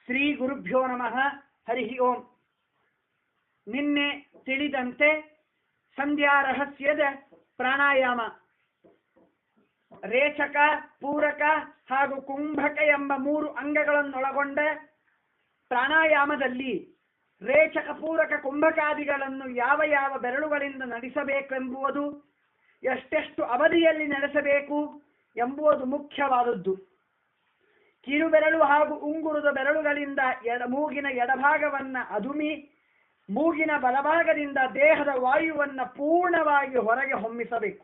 ಶ್ರೀ ಗುರುಭ್ಯೋ ನಮಃ. ಹರಿ ಓಂ. ನಿನ್ನೆ ತಿಳಿದಂತೆ ಸಂಧ್ಯಾ ರಹಸ್ಯದ ಪ್ರಾಣಾಯಾಮ, ರೇಚಕ, ಪೂರಕ ಹಾಗೂ ಕುಂಭಕ ಎಂಬ 3 ಅಂಗಗಳನ್ನೊಳಗೊಂಡ ಪ್ರಾಣಾಯಾಮದಲ್ಲಿ ರೇಚಕ, ಪೂರಕ, ಕುಂಭಕಾದಿಗಳನ್ನು ಯಾವ ಯಾವ ಬೆರಳುಗಳಿಂದ ನಡೆಸಬೇಕೆಂಬುದು, ಎಷ್ಟೆಷ್ಟು ಅವಧಿಯಲ್ಲಿ ನಡೆಸಬೇಕು ಎಂಬುದು ಮುಖ್ಯವಾದದ್ದು. ಕಿರುಬೆರಳು ಹಾಗೂ ಉಂಗುರದ ಬೆರಳುಗಳಿಂದ ಮೂಗಿನ ಎಡಭಾಗವನ್ನು ಅದುಮಿ, ಮೂಗಿನ ಬಲಭಾಗದಿಂದ ದೇಹದ ವಾಯುವನ್ನು ಪೂರ್ಣವಾಗಿ ಹೊರಗೆ ಹೊಮ್ಮಿಸಬೇಕು.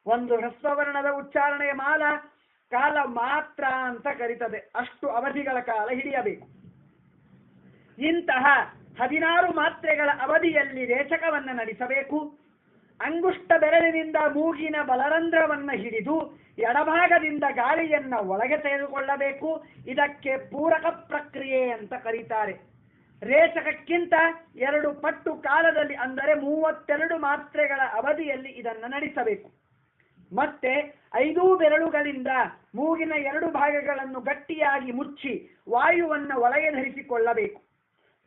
ಒಂದು ಹ್ರಸ್ವವರ್ಣದ ಉಚ್ಚಾರಣೆಯ ಕಾಲ ಮಾತ್ರ ಅಂತ ಕರೀತದೆ. ಅಷ್ಟು ಅವಧಿಗಳ ಕಾಲ ಹಿಡಿಯಬೇಕು. ಇಂತಹ 16 ಮಾತ್ರೆಗಳ ಅವಧಿಯಲ್ಲಿ ರೇಚಕವನ್ನು ನಡೆಸಬೇಕು. ಅಂಗುಷ್ಟ ಬೆರಳಿನಿಂದ ಮೂಗಿನ ಬಲರಂಧ್ರವನ್ನು ಹಿಡಿದು ಎಡಭಾಗದಿಂದ ಗಾಳಿಯನ್ನ ಒಳಗೆ ತೆಗೆದುಕೊಳ್ಳಬೇಕು. ಇದಕ್ಕೆ ಪೂರಕ ಪ್ರಕ್ರಿಯೆ ಅಂತ ಕರೀತಾರೆ. ರೇಚಕಕ್ಕಿಂತ 2 ಪಟ್ಟು ಕಾಲದಲ್ಲಿ, ಅಂದರೆ 32 ಮಾತ್ರೆಗಳ ಅವಧಿಯಲ್ಲಿ ಇದನ್ನು ನಡೆಸಬೇಕು. ಮತ್ತೆ 5 ಬೆರಳುಗಳಿಂದ ಮೂಗಿನ 2 ಭಾಗಗಳನ್ನು ಗಟ್ಟಿಯಾಗಿ ಮುಚ್ಚಿ ವಾಯುವನ್ನು ಒಳಗೆ ಧರಿಸಿಕೊಳ್ಳಬೇಕು.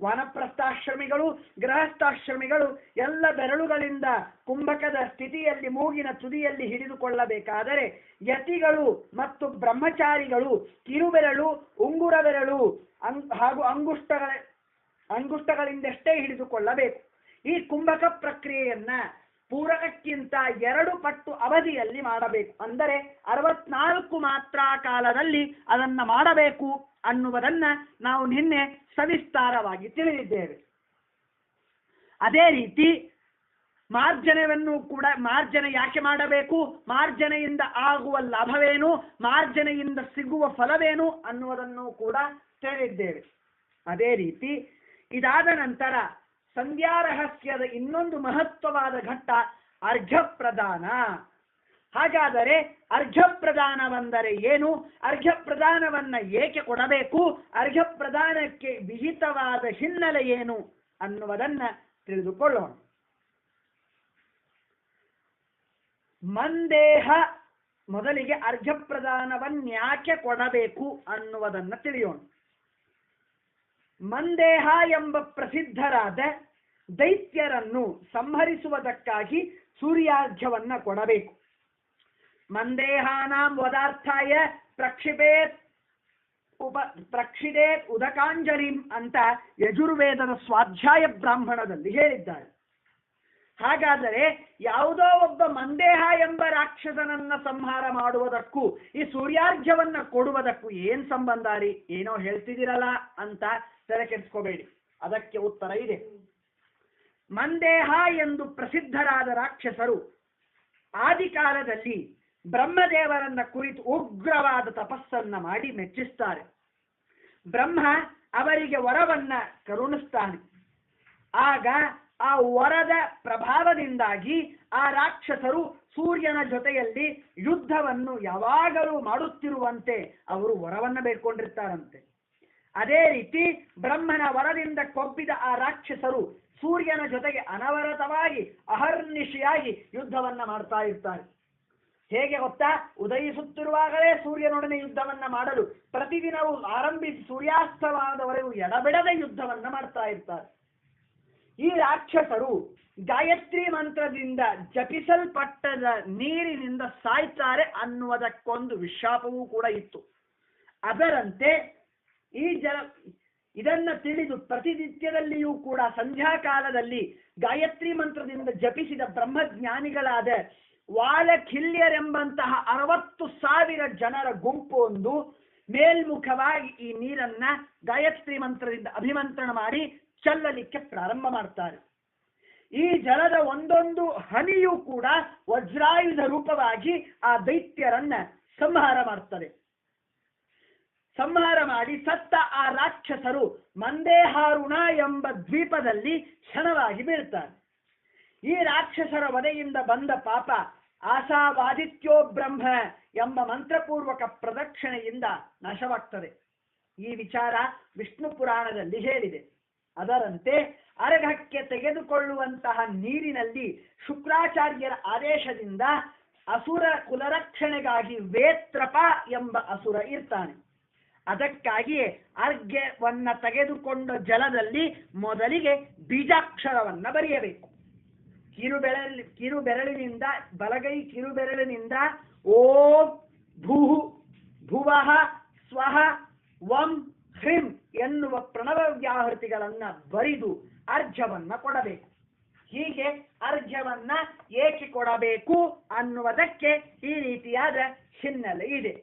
ವಾನಪ್ರಸ್ಥಾಶ್ರಮಿಗಳು, ಗೃಹಸ್ಥಾಶ್ರಮಿಗಳು ಎಲ್ಲ ಬೆರಳುಗಳಿಂದ ಕುಂಭಕದ ಸ್ಥಿತಿಯಲ್ಲಿ ಮೂಗಿನ ತುದಿಯಲ್ಲಿ ಹಿಡಿದುಕೊಳ್ಳಬೇಕಾದರೆ, ಯತಿಗಳು ಮತ್ತು ಬ್ರಹ್ಮಚಾರಿಗಳು ಕಿರುಬೆರಳು, ಉಂಗುರ ಬೆರಳು ಹಾಗೂ ಅಂಗುಷ್ಟಗಳಿಂದಷ್ಟೇ ಹಿಡಿದುಕೊಳ್ಳಬೇಕು. ಈ ಕುಂಭಕ ಪ್ರಕ್ರಿಯೆಯನ್ನ ಪೂರಕಕ್ಕಿಂತ 2 ಪಟ್ಟು ಅವಧಿಯಲ್ಲಿ ಮಾಡಬೇಕು. ಅಂದರೆ 64 ಮಾತ್ರಾ ಕಾಲದಲ್ಲಿ ಅದನ್ನ ಮಾಡಬೇಕು ಅನ್ನುವುದನ್ನ ನಾವು ನಿನ್ನೆ ಸವಿಸ್ತಾರವಾಗಿ ತಿಳಿದಿದ್ದೇವೆ. ಅದೇ ರೀತಿ ಮಾರ್ಜನೆ ಯಾಕೆ ಮಾಡಬೇಕು, ಮಾರ್ಜನೆಯಿಂದ ಆಗುವ ಲಾಭವೇನು, ಮಾರ್ಜನೆಯಿಂದ ಸಿಗುವ ಫಲವೇನು ಅನ್ನುವುದನ್ನು ಕೂಡ ತಿಳಿದಿದ್ದೇವೆ. ಅದೇ ರೀತಿ ಇದಾದ ನಂತರ ಸಂಧ್ಯಾ ರಹಸ್ಯದ ಇನ್ನೊಂದು ಮಹತ್ವವಾದ ಘಟ್ಟ ಅರ್ಘ್ಯ ಪ್ರದಾನ. ಹಾಗಾದರೆ ಅರ್ಘ್ಯ ಪ್ರದಾನವೆಂದರೆ ಏನು, ಅರ್ಘ್ಯ ಪ್ರದಾನವನ್ನ ಏಕೆ ಕೊಡಬೇಕು, ಅರ್ಘ್ಯ ಪ್ರದಾನಕ್ಕೆ ವಿಹಿತವಾದ ಹಿನ್ನೆಲೆ ಏನು ಅನ್ನುವುದನ್ನ ತಿಳಿದುಕೊಳ್ಳೋಣ. ಮಂದೇಹ ಮೊದಲಿಗೆ ಅರ್ಘ್ಯ ಪ್ರದಾನವನ್ಯಾಕೆ ಕೊಡಬೇಕು ಅನ್ನುವುದನ್ನು ತಿಳಿಯೋಣ. ಮಂದೇಹ ಎಂಬ ಪ್ರಸಿದ್ಧರಾದ ದೈತ್ಯರನ್ನು ಸಂಹರಿಸುವುದಕ್ಕಾಗಿ ಸೂರ್ಯಾರ್ಘ್ಯವನ್ನ ಕೊಡಬೇಕು. ಮಂದೇಹಾನಾಂ ವದಾರ್ಥಾಯ ಪ್ರಕ್ಷಿಡೇತ್ ಉದಕಾಂಜಲಿಂ ಅಂತ ಯಜುರ್ವೇದದ ಸ್ವಾಧ್ಯಾಯ ಬ್ರಾಹ್ಮಣದಲ್ಲಿ ಹೇಳಿದ್ದಾರೆ. ಹಾಗಾದರೆ ಯಾವುದೋ ಒಬ್ಬ ಮಂದೇಹ ಎಂಬ ರಾಕ್ಷಸನನ್ನ ಸಂಹಾರ ಮಾಡುವುದಕ್ಕೂ ಈ ಸೂರ್ಯಾರ್ಘ್ಯವನ್ನ ಕೊಡುವುದಕ್ಕೂ ಏನ್ ಸಂಬಂಧ ರೀ, ಏನೋ ಹೇಳ್ತಿದ್ದೀರಲ್ಲ ಅಂತ ತಲೆ ಕೆಡಿಸ್ಕೋಬೇಡಿ. ಅದಕ್ಕೆ ಉತ್ತರ ಇದೆ. ಮಂದೇಹ ಎಂದು ಪ್ರಸಿದ್ಧರಾದ ರಾಕ್ಷಸರು ಆದಿಕಾಲದಲ್ಲಿ ಬ್ರಹ್ಮದೇವರನ್ನ ಕುರಿತು ಉಗ್ರವಾದ ತಪಸ್ಸನ್ನ ಮಾಡಿ ಮೆಚ್ಚಿಸ್ತಾರೆ. ಬ್ರಹ್ಮ ಅವರಿಗೆ ವರವನ್ನ ಕರುಣಿಸ್ತಾನೆ. ಆಗ ಆ ವರದ ಪ್ರಭಾವದಿಂದಾಗಿ ಆ ರಾಕ್ಷಸರು ಸೂರ್ಯನ ಜೊತೆಯಲ್ಲಿ ಯುದ್ಧವನ್ನು ಯಾವಾಗಲೂ ಮಾಡುತ್ತಿರುವಂತೆ ಅವರು ವರವನ್ನ ಬೇಡ್ಕೊಂಡಿರ್ತಾರಂತೆ. ಅದೇ ರೀತಿ ಬ್ರಹ್ಮನ ವರದಿಂದ ಕೊಬ್ಬಿದ ಆ ರಾಕ್ಷಸರು ಸೂರ್ಯನ ಜೊತೆಗೆ ಅನವರತವಾಗಿ ಅಹರ್ನಿಶಿಯಾಗಿ ಯುದ್ಧವನ್ನ ಮಾಡ್ತಾ ಇರ್ತಾರೆ. ಹೇಗೆ ಗೊತ್ತಾ, ಉದಯಿಸುತ್ತಿರುವಾಗಲೇ ಸೂರ್ಯನೊಡನೆ ಯುದ್ಧವನ್ನ ಮಾಡಲು ಪ್ರತಿದಿನವೂ ಆರಂಭಿಸಿ ಸೂರ್ಯಾಸ್ತಮಾನದವರೆಗೂ ಎಡಬಿಡದೆ ಯುದ್ಧವನ್ನ ಮಾಡ್ತಾ ಇರ್ತಾರೆ. ಈ ರಾಕ್ಷಸರು ಗಾಯತ್ರಿ ಮಂತ್ರದಿಂದ ಜಪಿಸಲ್ಪಟ್ಟದ ನೀರಿನಿಂದ ಸಾಯ್ತಾರೆ ಅನ್ನುವುದಕ್ಕೊಂದು ವಿಶಾಪವೂ ಕೂಡ ಇತ್ತು. ಅದರಂತೆ ಇದನ್ನ ತಿಳಿದು ಪ್ರತಿನಿತ್ಯದಲ್ಲಿಯೂ ಕೂಡ ಸಂಧ್ಯಾಕಾಲದಲ್ಲಿ ಗಾಯತ್ರಿ ಮಂತ್ರದಿಂದ ಜಪಿಸಿದ ಬ್ರಹ್ಮಜ್ಞಾನಿಗಳಾದ ವಾಲಖಿಲ್ಯರೆಂಬಂತಹ 60,000 ಜನರ ಗುಂಪು ಒಂದು ಮೇಲ್ಮುಖವಾಗಿ ಈ ನೀರನ್ನ ಗಾಯತ್ರಿ ಮಂತ್ರದಿಂದ ಅಭಿಮಂತ್ರಣ ಮಾಡಿ ಚೆಲ್ಲಲಿಕ್ಕೆ ಪ್ರಾರಂಭ ಮಾಡ್ತಾರೆ. ಈ ಜಲದ ಒಂದೊಂದು ಹನಿಯೂ ಕೂಡ ವಜ್ರಾಯುಧ ರೂಪವಾಗಿ ಆ ದೈತ್ಯರನ್ನ ಸಂಹಾರ ಮಾಡ್ತಾರೆ. ಸಂಹಾರ ಮಾಡಿ ಸತ್ತ ಆ ರಾಕ್ಷಸರು ಮಂದೇಹಾರುಣ ಎಂಬ ದ್ವೀಪದಲ್ಲಿ ಕ್ಷಣವಾಗಿ ಬೀಳ್ತಾರೆ. ಈ ರಾಕ್ಷಸರ ವಧೆಯಿಂದ ಬಂದ ಪಾಪ ಆಸಾವಾದಿತ್ಯೋ ಬ್ರಹ್ಮ ಎಂಬ ಮಂತ್ರಪೂರ್ವಕ ಪ್ರದಕ್ಷಿಣೆಯಿಂದ ನಾಶವಾಗ್ತದೆ. ಈ ವಿಚಾರ ವಿಷ್ಣು ಪುರಾಣದಲ್ಲಿ ಹೇಳಿದೆ. ಅದರಂತೆ ಅರ್ಘ್ಯಕ್ಕೆ ತೆಗೆದುಕೊಳ್ಳುವಂತಹ ನೀರಿನಲ್ಲಿ ಶುಕ್ರಾಚಾರ್ಯರ ಆದೇಶದಿಂದ ಅಸುರ ಕುಲರಕ್ಷಣೆಗಾಗಿ ವೇತ್ರಪ ಎಂಬ ಅಸುರ ಇರ್ತಾನೆ. ಅದಕ್ಕಾಗಿಯೇ ಅರ್ಘ್ಯವನ್ನ ತೆಗೆದುಕೊಂಡ ಜಲದಲ್ಲಿ ಮೊದಲಿಗೆ ಬೀಜಾಕ್ಷರವನ್ನ ಬರೆಯಬೇಕು. ಕಿರುಬೆರಳಿನಿಂದ ಬಲಗೈ ಕಿರುಬೆರಳಿನಿಂದ ಓಂ ಭೂಹು ಭುವಃ ಸ್ವಃ ವಂ ಹ್ರಿಂ ಎನ್ನುವ ಪ್ರಣವ ವ್ಯಾಹೃತಿಗಳನ್ನ ಬರಿದು ಅರ್ಘ್ಯವನ್ನ ಕೊಡಬೇಕು. ಹೀಗೆ ಅರ್ಘ್ಯವನ್ನ ಏಕೆ ಕೊಡಬೇಕು ಅನ್ನುವುದಕ್ಕೆ ಈ ರೀತಿಯಾದ ಹಿನ್ನೆಲೆ ಇದೆ.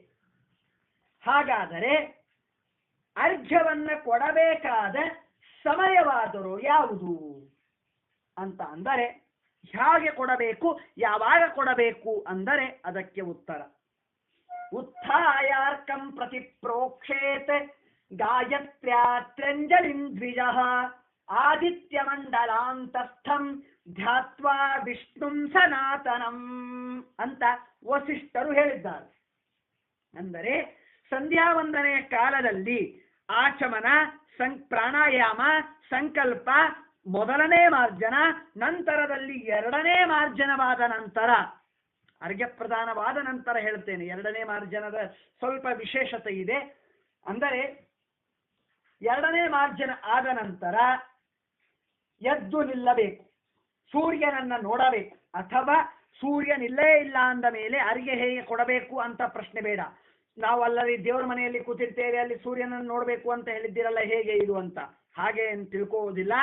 ಹಾಗಾದರೆ ಅರ್ಘ್ಯವನ್ನ ಕೊಡಬೇಕಾದ ಸಮಯವಾದರೂ ಯಾವುದು ಅಂತ ಅಂದರೆ, ಹೇಗೆ ಕೊಡಬೇಕು, ಯಾವಾಗ ಕೊಡಬೇಕು ಅಂದರೆ ಅದಕ್ಕೆ ಉತ್ತರ ಉತ್ಥಾಯಾರ್ಕಂ ಪ್ರತಿ ಪ್ರೋಕ್ಷೇತ್ ಗಾಯತ್ರ್ಯಾತ್ರಂಜಲಿಂ ದ್ವಿಜಃ ಆದಿತ್ಯ ಮಂಡಲಾಂತಸ್ಥಂ ಧ್ಯಾತ್ವಾ ವಿಷ್ಣುಂ ಸನಾತನಂ ಅಂತ ವಸಿಷ್ಠರು ಹೇಳಿದ್ದಾರೆ. ಅಂದರೆ ಸಂಧ್ಯಾ ವಂದನೆಯ ಕಾಲದಲ್ಲಿ ಆಚಮನ, ಪ್ರಾಣಾಯಾಮ, ಸಂಕಲ್ಪ, ಮೊದಲನೇ ಮಾರ್ಜನ, ನಂತರದಲ್ಲಿ ಎರಡನೇ ಮಾರ್ಜನವಾದ ನಂತರ, ಅರ್ಘ್ಯ ಪ್ರದಾನವಾದ ನಂತರ ಹೇಳ್ತೇನೆ, ಎರಡನೇ ಮಾರ್ಜನದ ಸ್ವಲ್ಪ ವಿಶೇಷತೆ ಇದೆ. ಅಂದರೆ ಎರಡನೇ ಮಾರ್ಜನ ಆದ ನಂತರ ಎದ್ದು ನಿಲ್ಲಬೇಕು, ಸೂರ್ಯನನ್ನ ನೋಡಬೇಕು. ಅಥವಾ ಸೂರ್ಯನಿಲ್ಲೇ ಇಲ್ಲ ಅಂದ ಮೇಲೆ ಅರ್ಘ್ಯ ಹೇಗೆ ಕೊಡಬೇಕು ಅಂತ ಪ್ರಶ್ನೆ ಬೇಡ. ನಾವು ಅಲ್ಲಲ್ಲಿ ದೇವರ ಮನೆಯಲ್ಲಿ ಕೂತಿರ್ತೇವೆ, ಅಲ್ಲಿ ಸೂರ್ಯನನ್ನು ನೋಡಬೇಕು ಅಂತ ಹೇಳಿದ್ದೀರಲ್ಲ, ಹೇಗೆ ಇದು ಅಂತ ಹಾಗೆ ಏನು ತಿಳ್ಕೋವುದಿಲ್ಲ.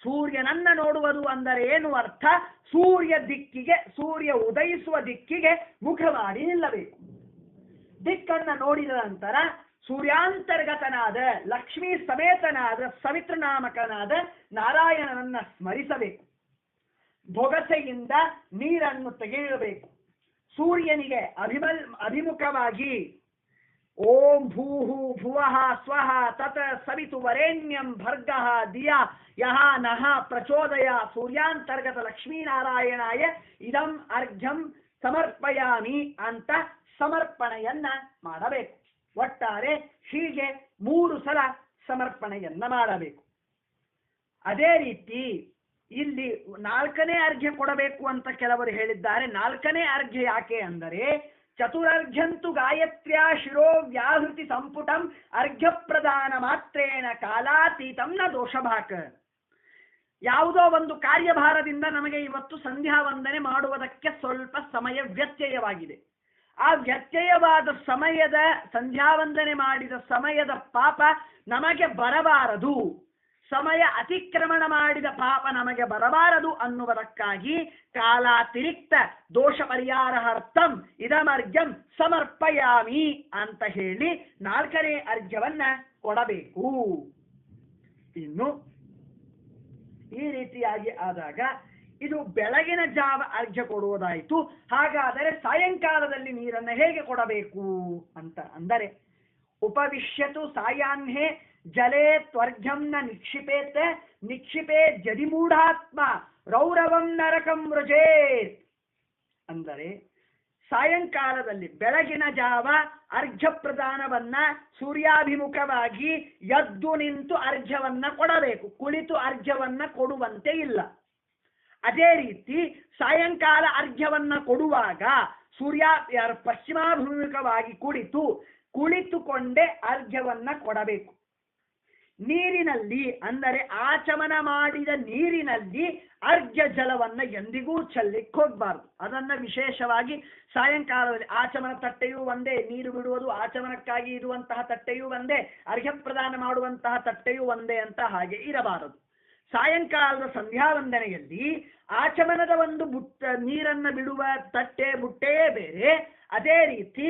ಸೂರ್ಯನನ್ನ ನೋಡುವುದು ಅಂದರೆ ಏನು ಅರ್ಥ? ಸೂರ್ಯ ದಿಕ್ಕಿಗೆ, ಸೂರ್ಯ ಉದಯಿಸುವ ದಿಕ್ಕಿಗೆ ಮುಖ ಮಾಡಿ ನಿಲ್ಲಬೇಕು. ದಿಕ್ಕನ್ನ ನೋಡಿದ ನಂತರ ಸೂರ್ಯಾಂತರ್ಗತನಾದ ಲಕ್ಷ್ಮೀ ಸಮೇತನಾದ ಸವಿತೃನಾಮಕನಾದ ನಾರಾಯಣನನ್ನ ಸ್ಮರಿಸಬೇಕು. ಬೊಗಸೆಯಿಂದ ನೀರನ್ನು ತೆಗೆಯಬೇಕು. ಸೂರ್ಯನಿಗೆ ಅಭಿಮುಖವಾಗಿ ಓಂ ಭೂಹು ಭುವಃ ಸ್ವಃ ತತ ಸವಿತು ವರೇಣ್ಯಂ ಭರ್ಗಃ ದಿಯಾ ಯಹ ನಹ ಪ್ರಚೋದಯ ಸೂರ್ಯಾಂತರ್ಗತ ಲಕ್ಷ್ಮೀನಾರಾಯಣಾಯ ಇದಂ ಅರ್ಘ್ಯಂ ಸಮರ್ಪಯಾಮಿ ಅಂತ ಸಮರ್ಪಣೆಯನ್ನ ಮಾಡಬೇಕು. ಒಟ್ಟಾರೆ ಹೀಗೆ 3 ಸಲ ಸಮರ್ಪಣೆಯನ್ನ ಮಾಡಬೇಕು. ಅದೇ ರೀತಿ ಇಲ್ಲಿ 4ನೇ ಅರ್ಘ್ಯ ಕೊಡಬೇಕು ಅಂತ ಕೆಲವರು ಹೇಳಿದ್ದಾರೆ. 4ನೇ ಅರ್ಘ್ಯ ಯಾಕೆ ಅಂದರೆ, ಚತುರರ್ಘ್ಯಂತು ಗಾಯತ್ರ್ಯಾ ಶಿರೋ ವ್ಯಾಹೃತಿ ಸಂಪುಟಂ ಅರ್ಘ್ಯ ಪ್ರದಾನ ಮಾತ್ರೇಣ ಕಾಲಾತೀತಂ ನ ದೋಷಭಾಕ್. ಯಾವುದೋ ಒಂದು ಕಾರ್ಯಭಾರದಿಂದ ನಮಗೆ ಇವತ್ತು ಸಂಧ್ಯಾ ವಂದನೆ ಮಾಡುವುದಕ್ಕೆ ಸ್ವಲ್ಪ ಸಮಯ ವ್ಯತ್ಯಯವಾಗಿದೆ. ಆ ವ್ಯತ್ಯಯವಾದ ಸಮಯದ ಸಂಧ್ಯಾ ವಂದನೆ ಮಾಡಿದ ಸಮಯದ ಪಾಪ ನಮಗೆ ಬರಬಾರದು, ಸಮಯ ಅತಿಕ್ರಮಣ ಮಾಡಿದ ಪಾಪ ನಮಗೆ ಬರಬಾರದು ಅನ್ನುವುದಕ್ಕಾಗಿ ಕಾಲಾತಿರಿಕ್ತ ದೋಷ ಪರಿಹಾರಾರ್ಥಂ ಇದಮರ್ಘ್ಯಂ ಸಮರ್ಪಯಾಮಿ ಅಂತ ಹೇಳಿ 4ನೇ ಅರ್ಘ್ಯವನ್ನ ಕೊಡಬೇಕು. ಇನ್ನು ಈ ರೀತಿಯಾಗಿ ಆದಾಗ ಇದು ಬೆಳಗಿನ ಜಾವ ಅರ್ಘ್ಯ ಕೊಡುವುದಾಯಿತು. ಹಾಗಾದರೆ ಸಾಯಂಕಾಲದಲ್ಲಿ ನೀರನ್ನು ಹೇಗೆ ಕೊಡಬೇಕು ಅಂತ ಅಂದರೆ, ಉಪವಿಶ್ಯತು ಸಾಯಾಹ್ನೆ ಜಲೇ ತ್ವರ್ಘ್ಯಂ ನ ನಿಕ್ಷಿಪೇತ್ ನಿಕ್ಷಿಪೇ ಜದಿ ಮೂಢಾತ್ಮ ರೌರವಂ ನರಕಂ ವೃಜೇತ್. ಅಂದರೆ ಸಾಯಂಕಾಲದಲ್ಲಿ ಬೆಳಗಿನ ಜಾವ ಅರ್ಘ್ಯ ಪ್ರದಾನವನ್ನ ಸೂರ್ಯಾಭಿಮುಖವಾಗಿ ಎದ್ದು ನಿಂತು ಅರ್ಘ್ಯವನ್ನ ಕೊಡಬೇಕು, ಕುಳಿತು ಅರ್ಘ್ಯವನ್ನ ಕೊಡುವಂತೆ ಇಲ್ಲ. ಅದೇ ರೀತಿ ಸಾಯಂಕಾಲ ಅರ್ಘ್ಯವನ್ನ ಕೊಡುವಾಗ ಪಶ್ಚಿಮಾಭಿಮುಖವಾಗಿ ಕುಳಿತುಕೊಂಡೇ ಅರ್ಘ್ಯವನ್ನ ಕೊಡಬೇಕು. ನೀರಿನಲ್ಲಿ ಅಂದರೆ ಆಚಮನ ಮಾಡಿದ ನೀರಿನಲ್ಲಿ ಅರ್ಘ್ಯ ಜಲವನ್ನ ಎಂದಿಗೂ ಚೆಲ್ಲಿಕ್ಕೆ ಹೋಗಬಾರ್ದು. ಅದನ್ನ ವಿಶೇಷವಾಗಿ ಸಾಯಂಕಾಲದಲ್ಲಿ ಆಚಮನ ತಟ್ಟೆಯೂ ಒಂದೇ, ನೀರು ಬಿಡುವುದು ಆಚಮನಕ್ಕಾಗಿ ಇರುವಂತಹ ತಟ್ಟೆಯೂ ಒಂದೇ, ಅರ್ಘ್ಯ ಪ್ರದಾನ ಮಾಡುವಂತಹ ತಟ್ಟೆಯೂ ಒಂದೇ ಅಂತ ಹಾಗೆ ಇರಬಾರದು. ಸಾಯಂಕಾಲದ ಸಂಧ್ಯಾ ವಂದನೆಯಲ್ಲಿ ಆಚಮನದ ಒಂದು ನೀರನ್ನು ಬಿಡುವ ತಟ್ಟೆ ಬುಟ್ಟೆಯೇ ಬೇರೆ, ಅದೇ ರೀತಿ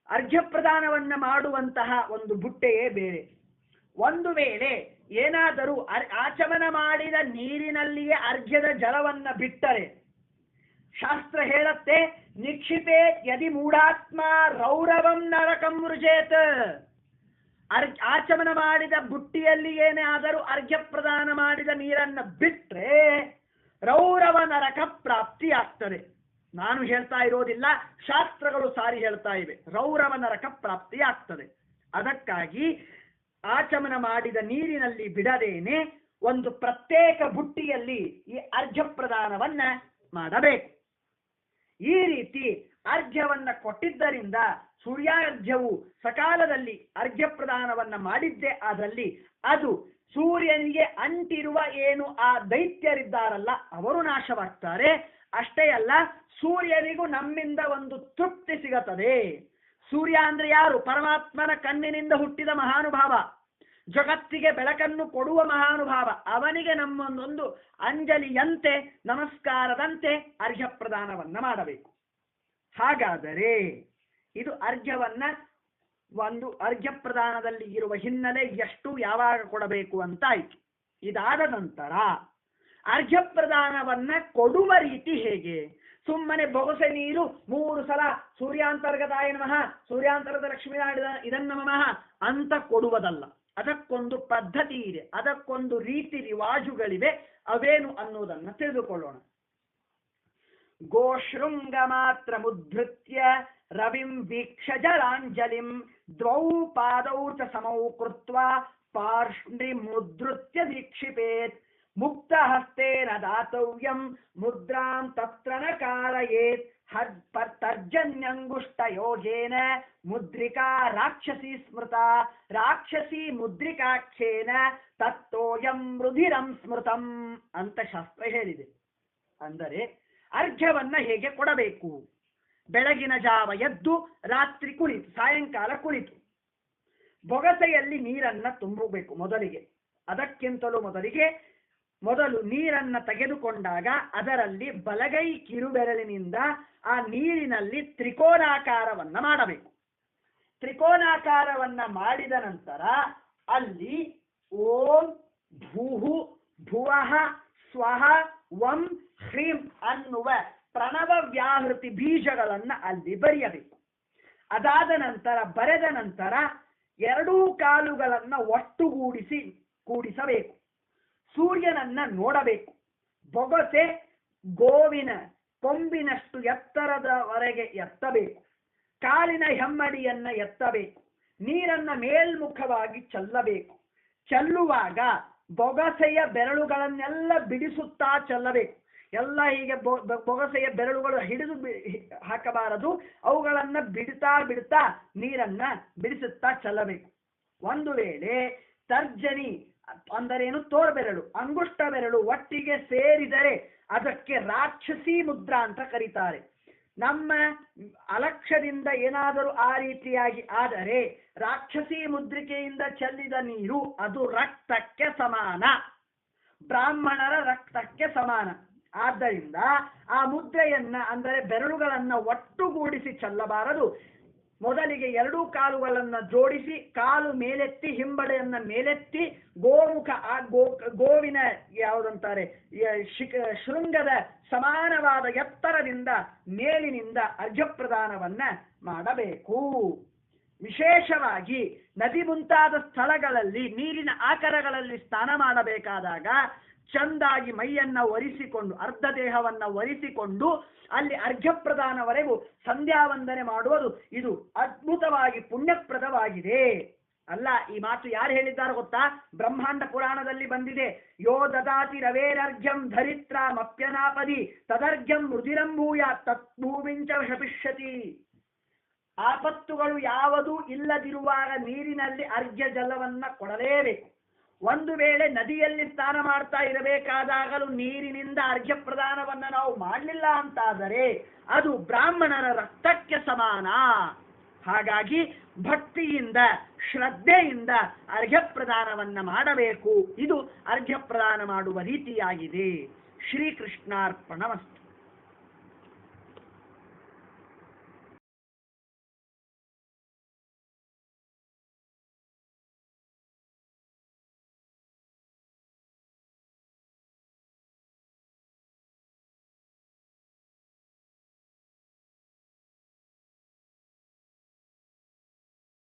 ಅರ್ಘ್ಯ ಪ್ರದಾನವನ್ನ ಮಾಡುವಂತಹ ಒಂದು ಬುಟ್ಟೆಯೇ ಬೇರೆ. ಒಂದು ವೇಳೆ ಏನಾದರೂ ಆಚಮನ ಮಾಡಿದ ನೀರಿನಲ್ಲಿಯೇ ಅರ್ಘ್ಯದ ಜಲವನ್ನ ಬಿಟ್ಟರೆ ಶಾಸ್ತ್ರ ಹೇಳತ್ತೆ, ನಿಕ್ಷಿಪೇ ಯದಿ ಮೂಢಾತ್ಮ ರೌರವಂ ನರಕಂ ವೃಜೇತ್. ಆಚಮನ ಮಾಡಿದ ಬುಟ್ಟಿಯಲ್ಲಿ ಏನೇ ಆದರೂ ಅರ್ಘ್ಯ ಪ್ರದಾನ ಮಾಡಿದ ನೀರನ್ನ ಬಿಟ್ರೆ ರೌರವ ನರಕ ಪ್ರಾಪ್ತಿ ಆಗ್ತದೆ. ನಾನು ಹೇಳ್ತಾ ಇರೋದಿಲ್ಲ, ಶಾಸ್ತ್ರಗಳು ಸಾರಿ ಹೇಳ್ತಾ ಇವೆ, ರೌರವ ನರಕ ಪ್ರಾಪ್ತಿ ಆಗ್ತದೆ. ಅದಕ್ಕಾಗಿ ಆಚಮನ ಮಾಡಿದ ನೀರಿನಲ್ಲಿ ಬಿಡದೇನೆ ಒಂದು ಪ್ರತ್ಯೇಕ ಬುಟ್ಟಿಯಲ್ಲಿ ಈ ಅರ್ಘ್ಯ ಪ್ರದಾನವನ್ನ ಮಾಡಬೇಕು. ಈ ರೀತಿ ಅರ್ಘ್ಯವನ್ನ ಕೊಟ್ಟಿದ್ದರಿಂದ ಸೂರ್ಯಾರ್ಘ್ಯವು ಸಕಾಲದಲ್ಲಿ ಅರ್ಘ್ಯ ಪ್ರದಾನವನ್ನ ಮಾಡಿದ್ದೇ ಆದಲ್ಲಿ ಅದು ಸೂರ್ಯನಿಗೆ ಅಂಟಿರುವ ಏನು ಆ ದೈತ್ಯರಿದ್ದಾರಲ್ಲ ಅವರು ನಾಶವಾಗ್ತಾರೆ. ಅಷ್ಟೇ ಅಲ್ಲ, ಸೂರ್ಯನಿಗೂ ನಮ್ಮಿಂದ ಒಂದು ತೃಪ್ತಿ ಸಿಗುತ್ತದೆ. ಸೂರ್ಯ ಅಂದ್ರೆ ಯಾರು? ಪರಮಾತ್ಮನ ಕಣ್ಣಿನಿಂದ ಹುಟ್ಟಿದ ಮಹಾನುಭಾವ, ಜಗತ್ತಿಗೆ ಬೆಳಕನ್ನು ಕೊಡುವ ಮಹಾನುಭಾವ. ಅವನಿಗೆ ನಮ್ಮೊಂದೊಂದು ಅಂಜಲಿಯಂತೆ, ನಮಸ್ಕಾರದಂತೆ ಅರ್ಘ್ಯ ಪ್ರದಾನವನ್ನ ಮಾಡಬೇಕು. ಹಾಗಾದರೆ ಇದು ಅರ್ಘ್ಯವನ್ನ ಒಂದು ಅರ್ಘ್ಯ ಪ್ರದಾನದಲ್ಲಿ ಇರುವ ಹಿನ್ನೆಲೆ ಎಷ್ಟು, ಯಾವಾಗ ಕೊಡಬೇಕು ಅಂತ ಆಯ್ತು. ಇದಾದ ನಂತರ ಅರ್ಘ್ಯ ಪ್ರದಾನವನ್ನ ಕೊಡುವ ರೀತಿ ಹೇಗೆ? ಸುಮ್ಮನೆ ಬೊಗಸೆ ನೀರು 3 ಸಲ ಸೂರ್ಯಾಂತರ್ಗತಾಯ ನಮಃ, ಸೂರ್ಯಾಂತರ್ಗತ ಲಕ್ಷ್ಮೀನಾರಾಯಣ ಇದನ್ನ ನಮಃ ಅಂತ ಕೊಡುವುದಲ್ಲ. ಅದಕ್ಕೊಂದು ಪದ್ಧತಿ ಇದೆ, ಅದಕ್ಕೊಂದು ರೀತಿ ರಿವಾಜುಗಳಿವೆ. ಅವೇನು ಅನ್ನೋದನ್ನ ತಿಳಿದುಕೊಳ್ಳೋಣ. ಗೋಶೃಂಗ ಮಾತ್ರ ಮುದ್ಧೃತ್ಯ ರವಿಂ ವೀಕ್ಷ ಜಲಾಂಜಲಿಂ ದ್ವೌ ಪಾದೌ ಚ ಸಮೌ ಕೃತ್ವಾ ಪಾರ್ಷ್ಣಿ ಮುದ್ಧೃತ್ಯ ದೀಕ್ಷಿಪೇತ್ ಮುಕ್ತ ಹಸ್ತೇನ ದಾತವ್ಯಂ ಮುದ್ರಾಂ ತತ್ರ ನ ಕಾರಯೇತ್ ತರ್ಜನ್ಯಂಗುಷ್ಟ ಯೋಗೇನ ಮುದ್ರಿಕಾ ರಾಕ್ಷಸಿ ಸ್ಮೃತ ರಾಕ್ಷಸಿ ಮುದ್ರಿಕಾಖ್ಯೇನ ತತ್ತೋಯಂ ರುಧಿರಂ ಸ್ಮೃತಂ ಅಂತ ಶಾಸ್ತ್ರ ಹೇಳಿದೆ. ಅಂದರೆ ಅರ್ಘ್ಯವನ್ನ ಹೇಗೆ ಕೊಡಬೇಕು? ಬೆಳಗಿನ ಜಾವ ಎದ್ದು ರಾತ್ರಿ ಕುಳಿತು, ಸಾಯಂಕಾಲ ಕುಳಿತು ಬೊಗಸೆಯಲ್ಲಿ ನೀರನ್ನ ತುಂಬಬೇಕು ಮೊದಲಿಗೆ. ಅದಕ್ಕಿಂತಲೂ ಮೊದಲು ನೀರನ್ನ ತೆಗೆದುಕೊಂಡಾಗ ಅದರಲ್ಲಿ ಬಲಗೈ ಕಿರುಬೆರಳಿನಿಂದ ಆ ನೀರಿನಲ್ಲಿ ತ್ರಿಕೋನಾಕಾರವನ್ನ ಮಾಡಬೇಕು. ತ್ರಿಕೋನಾಕಾರವನ್ನ ಮಾಡಿದ ನಂತರ ಅಲ್ಲಿ ಓಂ ಭೂಹು ಭುವಃ ಸ್ವಹ ವಂ ಹ್ರೀಂ ಅನ್ನುವ ಪ್ರಣವ ವ್ಯಾಹೃತಿ ಬೀಜಗಳನ್ನ ಅಲ್ಲಿ ಬರೆಯಬೇಕು. ಅದಾದ ನಂತರ ಬರೆದ ನಂತರ 2 ಕಾಲುಗಳನ್ನ ಕೂಡಿಸಬೇಕು. ಸೂರ್ಯನನ್ನ ನೋಡಬೇಕು. ಬೊಗಸೆ ಗೋವಿನ ಕೊಂಬಿನಷ್ಟು ಎತ್ತರದವರೆಗೆ ಎತ್ತಬೇಕು. ಕಾಲಿನ ಹೆಮ್ಮಡಿಯನ್ನ ಎತ್ತಬೇಕು. ನೀರನ್ನ ಮೇಲ್ಮುಖವಾಗಿ ಚೆಲ್ಲಬೇಕು. ಚೆಲ್ಲುವಾಗ ಬೊಗಸೆಯ ಬೆರಳುಗಳನ್ನೆಲ್ಲ ಬಿಡಿಸುತ್ತಾ ಚೆಲ್ಲಬೇಕು. ಎಲ್ಲ ಹೀಗೆ ಬೊಗಸೆಯ ಬೆರಳುಗಳು ಹಿಡಿದು ಹಾಕಬಾರದು. ಅವುಗಳನ್ನ ಬಿಡ್ತಾ ನೀರನ್ನ ಬಿಡಿಸುತ್ತಾ ಚೆಲ್ಲಬೇಕು. ಒಂದು ವೇಳೆ ತರ್ಜನಿ ಅಂದರೇನು, ತೋರ್ಬೆರಳು ಅಂಗುಷ್ಟ ಬೆರಳು ಒಟ್ಟಿಗೆ ಸೇರಿದರೆ ಅದಕ್ಕೆ ರಾಕ್ಷಸಿ ಮುದ್ರಾ ಅಂತ ಕರೀತಾರೆ. ನಮ್ಮ ಅಲಕ್ಷ್ಯದಿಂದ ಏನಾದರೂ ಆ ರೀತಿಯಾಗಿ ಆದರೆ ರಾಕ್ಷಸಿ ಮುದ್ರಿಕೆಯಿಂದ ಚೆಲ್ಲಿದ ನೀರು ಅದು ರಕ್ತಕ್ಕೆ ಸಮಾನ, ಬ್ರಾಹ್ಮಣರ ರಕ್ತಕ್ಕೆ ಸಮಾನ. ಆದ್ದರಿಂದ ಆ ಮುದ್ರೆಯನ್ನ ಅಂದರೆ ಬೆರಳುಗಳನ್ನ ಒಟ್ಟುಗೂಡಿಸಿ ಚೆಲ್ಲಬಾರದು. ಮೊದಲಿಗೆ 2 ಕಾಲುಗಳನ್ನ ಜೋಡಿಸಿ ಕಾಲು ಮೇಲೆತ್ತಿ ಹಿಂಬಡೆಯನ್ನ ಮೇಲೆತ್ತಿ ಗೋಮುಖ ಆ ಗೋವಿನ ಯಾವುದಂತಾರೆ ಶೃಂಗದ ಸಮಾನವಾದ ಎತ್ತರದಿಂದ ಮೇಲಿನಿಂದ ಅರ್ಘ್ಯ ಪ್ರದಾನವನ್ನ ಮಾಡಬೇಕು. ವಿಶೇಷವಾಗಿ ನದಿ ಮುಂತಾದ ಸ್ಥಳಗಳಲ್ಲಿ ನೀರಿನ ಆಕರಗಳಲ್ಲಿ ಸ್ನಾನ ಮಾಡಬೇಕಾದಾಗ ಚಂದಾಗಿ ಮೈಯನ್ನ ಒರೆಸಿಕೊಂಡು ಅರ್ಧ ದೇಹವನ್ನ ಒರೆಸಿಕೊಂಡು ಅಲ್ಲಿ ಅರ್ಘ್ಯ ಪ್ರದಾನವರೆಗೂ ಸಂಧ್ಯಾ ವಂದನೆ ಮಾಡುವುದು ಇದು ಅದ್ಭುತವಾಗಿ ಪುಣ್ಯಪ್ರದವಾಗಿದೆ. ಅಲ್ಲ, ಈ ಮಾತು ಯಾರು ಹೇಳಿದ್ದಾರೆ ಗೊತ್ತಾ? ಬ್ರಹ್ಮಾಂಡ ಪುರಾಣದಲ್ಲಿ ಬಂದಿದೆ. ಯೋ ದದಾತಿ ರವೇರರ್ಘ್ಯಂ ಧರಿತ್ರಾಮಪ್ಯನಾಪದಿ ತದರ್ಘ್ಯಂ ರುಧಿರಂಭೂಯ ತತ್ಭೂಮಿಂಚ ಶಪಿಷ್ಯತಿ. ಆಪತ್ತುಗಳು ಯಾವುದೂ ಇಲ್ಲದಿರುವಾಗ ನೀರಿನಲ್ಲಿ ಅರ್ಘ್ಯ ಜಲವನ್ನ ಕೊಡಲೇಬೇಕು. ಒಂದು ವೇಳೆ ನದಿಯಲ್ಲಿ ಸ್ನಾನ ಮಾಡ್ತಾ ಇರಬೇಕಾದಾಗಲೂ ನೀರಿನಿಂದ ಅರ್ಘ್ಯ ಪ್ರದಾನವನ್ನ ನಾವು ಮಾಡಲಿಲ್ಲ ಅಂತಾದರೆ ಅದು ಬ್ರಾಹ್ಮಣರ ರಕ್ತಕ್ಕೆ ಸಮಾನ. ಹಾಗಾಗಿ ಭಕ್ತಿಯಿಂದ ಶ್ರದ್ಧೆಯಿಂದ ಅರ್ಘ್ಯ ಪ್ರದಾನವನ್ನ ಮಾಡಬೇಕು. ಇದು ಅರ್ಘ್ಯ ಪ್ರದಾನ ಮಾಡುವ ರೀತಿಯಾಗಿದೆ. ಶ್ರೀಕೃಷ್ಣಾರ್ಪಣಮಸ್ತು.